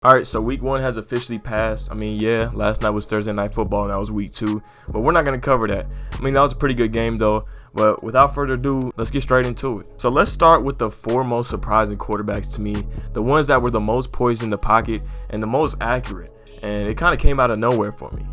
All right, so week 1 has officially passed. I mean, yeah, last night was Thursday Night Football, and that was week 2. But we're not going to cover that. I mean, that was a pretty good game, though. But without further ado, let's get straight into it. So let's start with the 4 most surprising quarterbacks to me. The ones that were the most poised in the pocket and the most accurate. And it kind of came out of nowhere for me.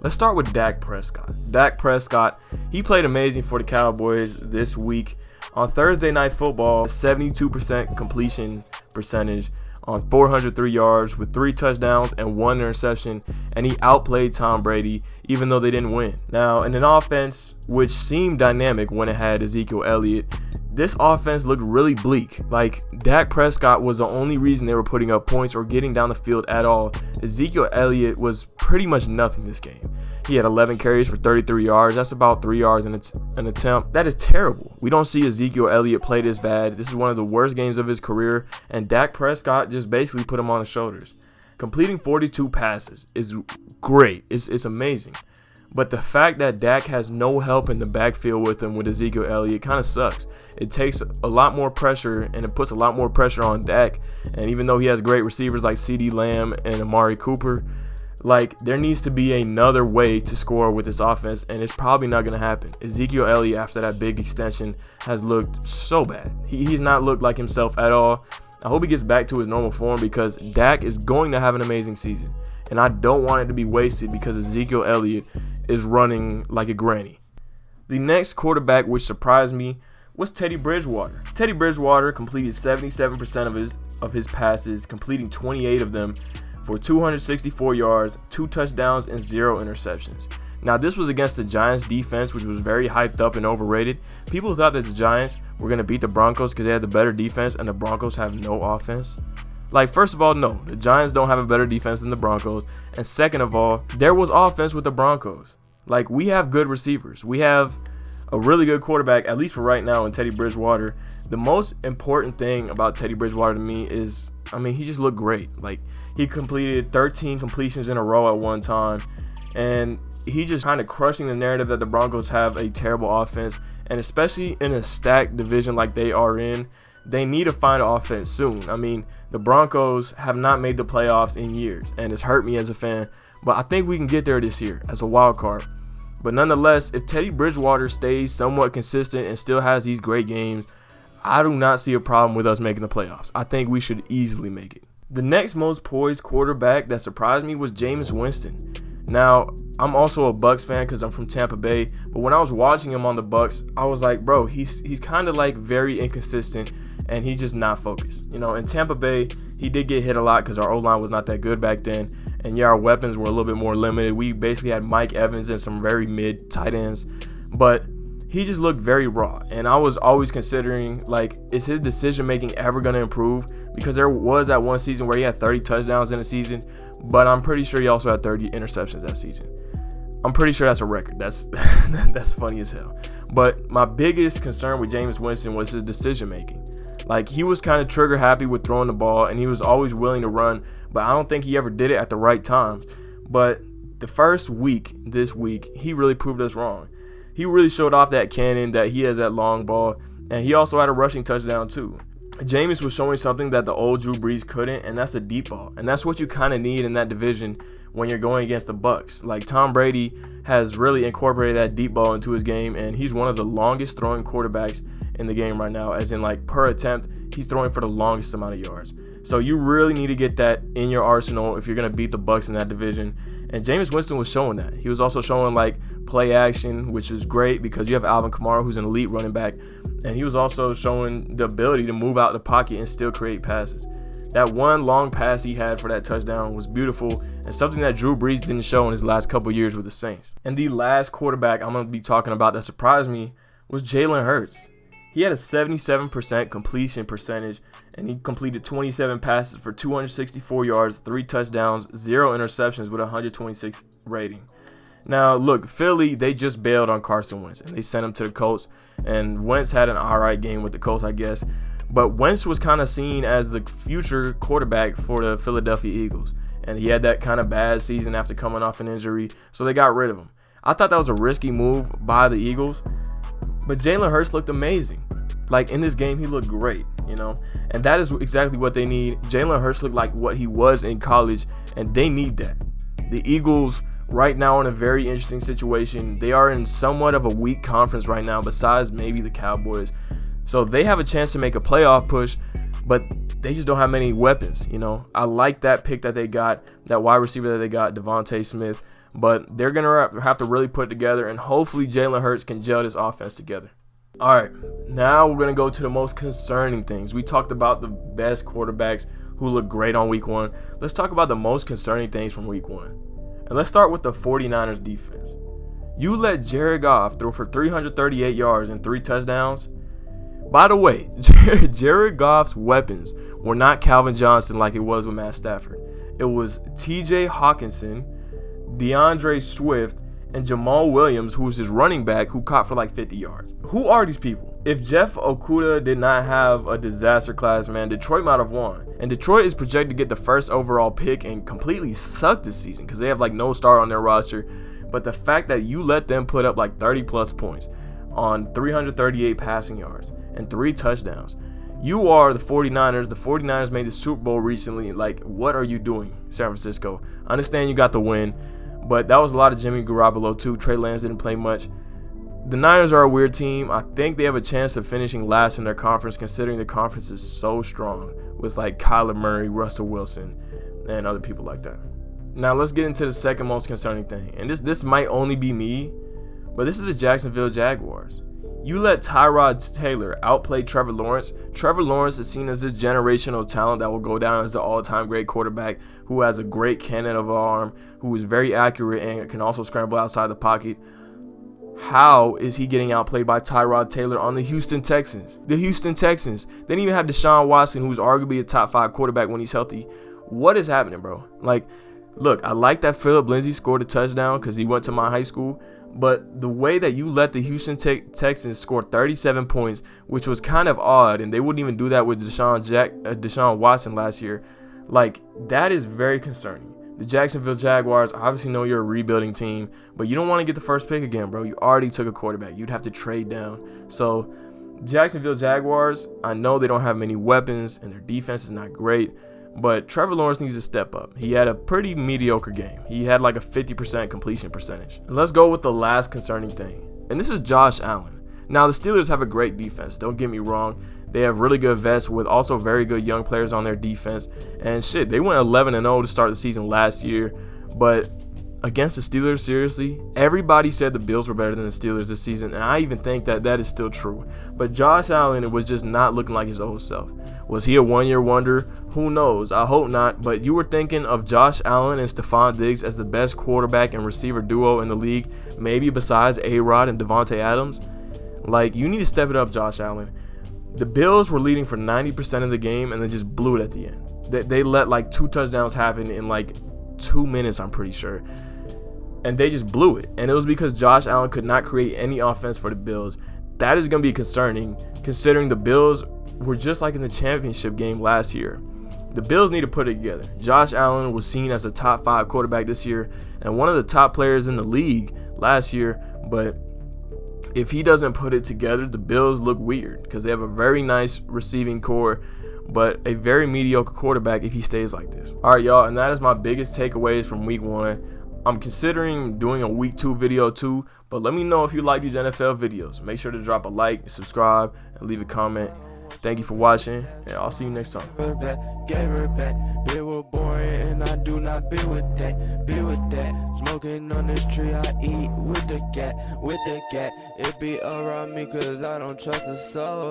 Let's start with Dak Prescott. Dak Prescott, he played amazing for the Cowboys this week. On Thursday Night Football, 72% completion percentage on 403 yards with 3 touchdowns and 1 interception, and he outplayed Tom Brady even though they didn't win. Now, in an offense which seemed dynamic when it had Ezekiel Elliott, this offense looked really bleak. Like, Dak Prescott was the only reason they were putting up points or getting down the field at all. Ezekiel Elliott was pretty much nothing this game. He had 11 carries for 33 yards. That's about 3 yards in an attempt. That is terrible. We don't see Ezekiel Elliott play this bad. This is one of the worst games of his career, and Dak Prescott just basically put him on his shoulders. Completing 42 passes is great. It's amazing. But the fact that Dak has no help in the backfield with him with Ezekiel Elliott kind of sucks. It takes a lot more pressure, and it puts a lot more pressure on Dak. And even though he has great receivers like CeeDee Lamb and Amari Cooper, like, there needs to be another way to score with this offense, and it's probably not going to happen. Ezekiel Elliott, after that big extension, has looked so bad. He's not looked like himself at all. I hope he gets back to his normal form because Dak is going to have an amazing season, and I don't want it to be wasted because Ezekiel Elliott is running like a granny. The next quarterback which surprised me was Teddy Bridgewater. Teddy Bridgewater completed 77% of his passes, completing 28 of them for 264 yards, 2 touchdowns, and 0 interceptions. Now, this was against the Giants defense, which was very hyped up and overrated. People thought that the Giants were going to beat the Broncos because they had the better defense and the Broncos have no offense. Like, first of all, no, the Giants don't have a better defense than the Broncos. And second of all, there was offense with the Broncos. Like, we have good receivers. We have a really good quarterback, at least for right now, in Teddy Bridgewater. The most important thing about Teddy Bridgewater to me is, I mean, he just looked great. Like, he completed 13 completions in a row at one time, and he just kind of crushing the narrative that the Broncos have a terrible offense, and especially in a stacked division like they are in, they need to find offense soon. I mean, the Broncos have not made the playoffs in years, and it's hurt me as a fan, but I think we can get there this year as a wild card. But nonetheless, if Teddy Bridgewater stays somewhat consistent and still has these great games, I do not see a problem with us making the playoffs. I think we should easily make it. The next most poised quarterback that surprised me was Jameis Winston. Now, I'm also a Bucs fan because I'm from Tampa Bay, but when I was watching him on the Bucs, I was like, bro, he's kind of like very inconsistent, and he's just not focused. You know, in Tampa Bay, he did get hit a lot because our O-line was not that good back then, and yeah, our weapons were a little bit more limited. We basically had Mike Evans and some very mid tight ends, but he just looked very raw, and I was always considering, like, is his decision-making ever going to improve? Because there was that one season where he had 30 touchdowns in a season, but I'm pretty sure he also had 30 interceptions that season. I'm pretty sure that's a record. That's that's funny as hell. But my biggest concern with Jameis Winston was his decision-making. Like, he was kind of trigger-happy with throwing the ball, and he was always willing to run, but I don't think he ever did it at the right times. But the first week, this week, he really proved us wrong. He really showed off that cannon, that he has that long ball, and he also had a rushing touchdown too. Jameis was showing something that the old Drew Brees couldn't, and that's a deep ball. And that's what you kind of need in that division when you're going against the Bucs. Like, Tom Brady has really incorporated that deep ball into his game, and he's one of the longest throwing quarterbacks in the game right now, as in, like, per attempt, he's throwing for the longest amount of yards. So you really need to get that in your arsenal if you're going to beat the Bucs in that division. And Jameis Winston was showing that. He was also showing, like, play action, which is great because you have Alvin Kamara, who's an elite running back. And he was also showing the ability to move out the pocket and still create passes. That one long pass he had for that touchdown was beautiful and something that Drew Brees didn't show in his last couple years with the Saints. And the last quarterback I'm going to be talking about that surprised me was Jalen Hurts. He had a 77% completion percentage, and he completed 27 passes for 264 yards, 3 touchdowns, 0 interceptions with a 126 rating. Now, look, Philly, they just bailed on Carson Wentz, and they sent him to the Colts, and Wentz had an alright game with the Colts, I guess. But Wentz was kind of seen as the future quarterback for the Philadelphia Eagles, and he had that kind of bad season after coming off an injury, so they got rid of him. I thought that was a risky move by the Eagles, but Jalen Hurts looked amazing. Like, in this game, he looked great, you know, and that is exactly what they need. Jalen Hurts looked like what he was in college, and they need that. The Eagles right now are in a very interesting situation. They are in somewhat of a weak conference right now, besides maybe the Cowboys. So they have a chance to make a playoff push, but they just don't have many weapons, you know. I like that pick that they got, that wide receiver that they got, Devontae Smith, but they're going to have to really put it together, and hopefully Jalen Hurts can gel this offense together. All right, now we're going to go to the most concerning things. We talked about the best quarterbacks who look great on week 1. Let's talk about the most concerning things from week 1. And let's start with the 49ers defense. You let Jared Goff throw for 338 yards and 3 touchdowns. By the way, Jared Goff's weapons were not Calvin Johnson like it was with Matt Stafford. It was TJ Hawkinson, DeAndre Swift, and Jamal Williams, who was his running back, who caught for like 50 yards. Who are these people? If Jeff Okudah did not have a disaster class, man, Detroit might have won. And Detroit is projected to get the first overall pick and completely suck this season because they have like no star on their roster. But the fact that you let them put up like 30 plus points on 338 passing yards and 3 touchdowns. You are the 49ers. The 49ers made the Super Bowl recently. Like, what are you doing, San Francisco? I understand you got the win, but that was a lot of Jimmy Garoppolo too. Trey Lance didn't play much. The Niners are a weird team. I think they have a chance of finishing last in their conference, considering the conference is so strong with like Kyler Murray, Russell Wilson, and other people like that. Now let's get into the second most concerning thing. And this might only be me, but this is the Jacksonville Jaguars. You let Tyrod Taylor outplay Trevor Lawrence. Trevor Lawrence is seen as this generational talent that will go down as the all-time great quarterback who has a great cannon of an arm, who is very accurate and can also scramble outside the pocket. How is he getting outplayed by Tyrod Taylor on the Houston Texans? The Houston Texans. They didn't even have Deshaun Watson, who's arguably a top 5 quarterback when he's healthy. What is happening, bro? Like, look, I like that Phillip Lindsay scored a touchdown because he went to my high school. But the way that you let the Houston Texans score 37 points, which was kind of odd, and they wouldn't even do that with Deshaun Watson last year, like, that is very concerning. The Jacksonville Jaguars, obviously know you're a rebuilding team, but you don't want to get the first pick again, bro. You already took a quarterback. You'd have to trade down. So, Jacksonville Jaguars, I know they don't have many weapons, and their defense is not great, but Trevor Lawrence needs to step up. He had a pretty mediocre game. He had like a 50% completion percentage. And let's go with the last concerning thing, and this is Josh Allen. Now, the Steelers have a great defense. Don't get me wrong. They have really good vets with also very good young players on their defense. And shit, they went 11-0 to start the season last year. But against the Steelers, seriously, everybody said the Bills were better than the Steelers this season. And I even think that that is still true. But Josh Allen was just not looking like his old self. Was he a one-year wonder? Who knows? I hope not. But you were thinking of Josh Allen and Stephon Diggs as the best quarterback and receiver duo in the league, maybe besides A-Rod and Devontae Adams. Like, you need to step it up, Josh Allen. The Bills were leading for 90% of the game, and they just blew it at the end. They let like 2 touchdowns happen in like 2 minutes, I'm pretty sure. And they just blew it. And it was because Josh Allen could not create any offense for the Bills. That is going to be concerning, considering the Bills were just like in the championship game last year. The Bills need to put it together. Josh Allen was seen as a top 5 quarterback this year and one of the top players in the league last year, but if he doesn't put it together, the Bills look weird because they have a very nice receiving core, but a very mediocre quarterback if he stays like this. All right, y'all, and that is my biggest takeaways from week 1. I'm considering doing a week 2 video too, but let me know if you like these NFL videos. Make sure to drop a like, subscribe, and leave a comment. Thank you for watching, and I'll see you next time. Gave her back. They were boring, and I do not be with that. Be with that. Smoking on this tree, I eat with the cat. With the cat, it be around me, cause I don't trust a soul.